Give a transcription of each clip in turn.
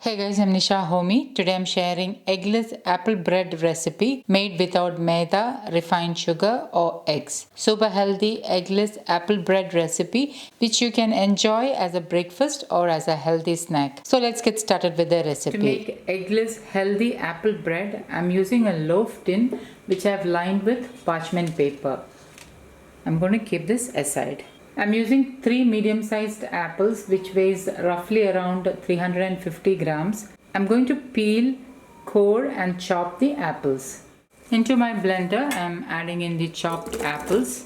Hey guys, I'm Nisa Homey. Today I'm sharing eggless apple bread recipe made without maida, refined sugar or eggs. Super healthy eggless apple bread recipe which you can enjoy as a breakfast or as a healthy snack. So let's get started with the recipe. To make eggless healthy apple bread, I'm using a loaf tin which I've lined with parchment paper. I'm going to keep this aside. I'm using 3 medium-sized apples which weighs roughly around 350 grams. I'm going to peel, core and chop the apples. Into my blender, I'm adding in the chopped apples.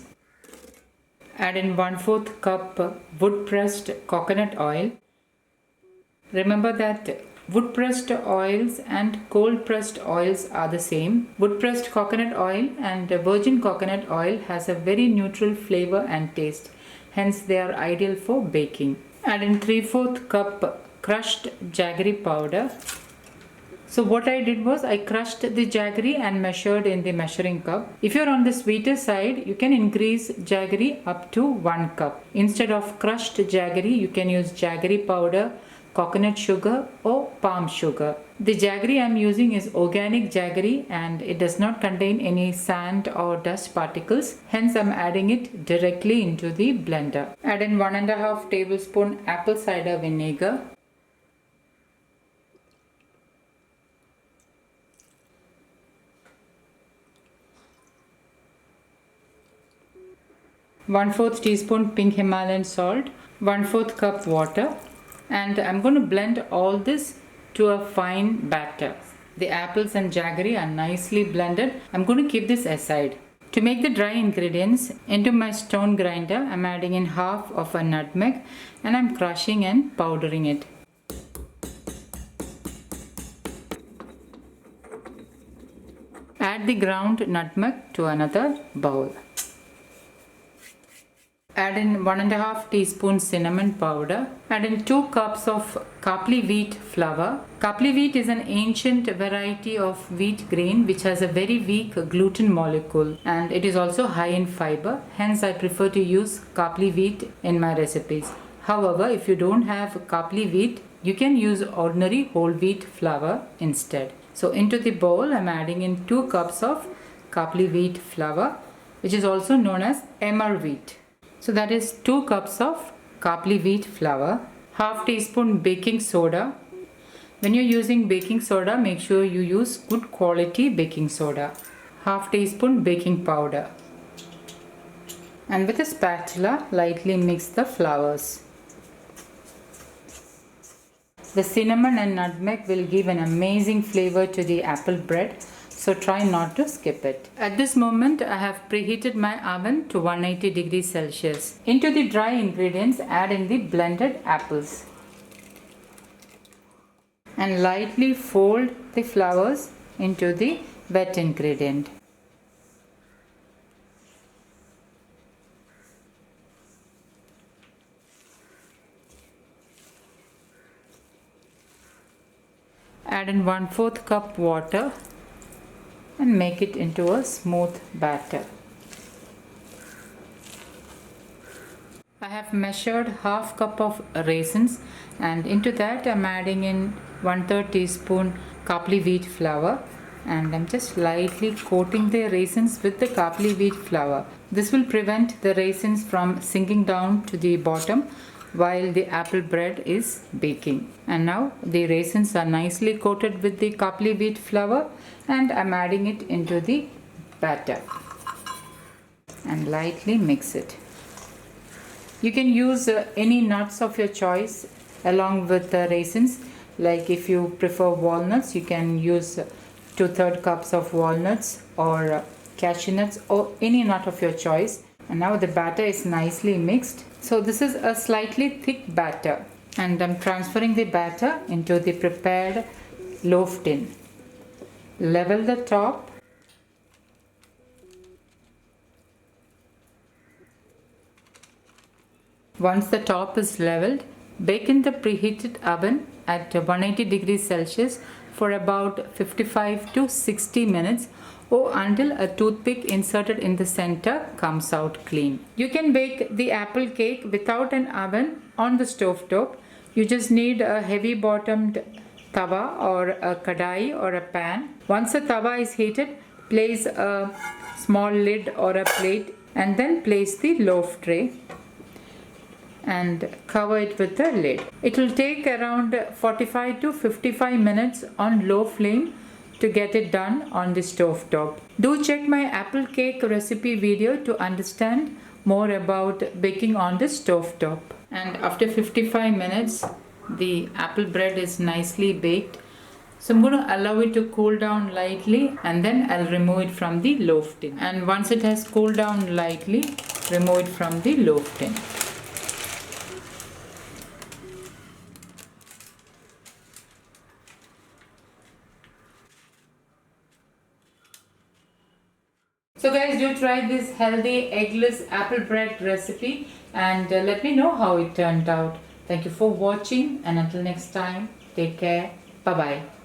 Add in 1/4 cup wood-pressed coconut oil. Remember that wood-pressed oils and cold-pressed oils are the same. Wood-pressed coconut oil and virgin coconut oil has a very neutral flavor and taste. Hence, they are ideal for baking. Add in 3/4 cup crushed jaggery powder. So what I did was I crushed the jaggery and measured in the measuring cup. If you're on the sweeter side, you can increase jaggery up to 1 cup. Instead of crushed jaggery, you can use jaggery powder, coconut sugar or palm sugar. The jaggery I'm using is organic jaggery and it does not contain any sand or dust particles. Hence I'm adding it directly into the blender. Add in 1½ tablespoon apple cider vinegar. One-fourth teaspoon pink Himalayan salt, 1/4 cup water, and I'm going to blend all this to a fine batter. The apples and jaggery are nicely blended. I'm going to keep this aside. To make the dry ingredients, into my stone grinder, I'm adding in half of a nutmeg and I'm crushing and powdering it. Add the ground nutmeg to another bowl. Add in 1½ teaspoon cinnamon powder. Add in 2 cups of coupley wheat flour. Coupley wheat is an ancient variety of wheat grain which has a very weak gluten molecule and it is also high in fiber. Hence I prefer to use coupley wheat in my recipes. However, if you don't have coupley wheat, you can use ordinary whole wheat flour instead. So into the bowl I'm adding in 2 cups of coupley wheat flour, which is also known as emmer wheat. So that is 2 cups of coupley wheat flour, half teaspoon baking soda. When you're using baking soda, make sure you use good quality baking soda. Half teaspoon baking powder. And with a spatula, lightly mix the flours. The cinnamon and nutmeg will give an amazing flavor to the apple bread. So try not to skip it. At this moment, I have preheated my oven to 180 degrees Celsius. Into the dry ingredients, add in the blended apples. And lightly fold the flours into the wet ingredient. Add in 1/4 cup water and make it into a smooth batter. I have measured half cup of raisins and into that I'm adding in 1/3 teaspoon coupley wheat flour and I'm just lightly coating the raisins with the coupley wheat flour. This will prevent the raisins from sinking down to the bottom while the apple bread is baking. And now the raisins are nicely coated with the coupley wheat flour and I'm adding it into the batter and lightly mix it. You can use any nuts of your choice along with the raisins. Like if you prefer walnuts, you can use 2/3 cups of walnuts or cashew nuts or any nut of your choice. And now the batter is nicely mixed. So this is a slightly thick batter and I'm transferring the batter into the prepared loaf tin. Level the top. Once the top is leveled, bake in the preheated oven at 180 degrees Celsius for about 55 to 60 minutes or until a toothpick inserted in the center comes out clean. You can bake the apple cake without an oven on the stove top. You just need a heavy bottomed tawa or a kadai or a pan. Once the tawa is heated, place a small lid or a plate and then place the loaf tray and cover it with the lid. It will take around 45 to 55 minutes on low flame to get it done on the stove top. Do check my apple cake recipe video to understand more about baking on the stove top. And after 55 minutes, the apple bread is nicely baked. So I'm going to allow it to cool down lightly and then I'll remove it from the loaf tin. And once it has cooled down lightly, remove it from the loaf tin. So guys, do try this healthy eggless apple bread recipe and let me know how it turned out. Thank you for watching and until next time, take care. Bye-bye.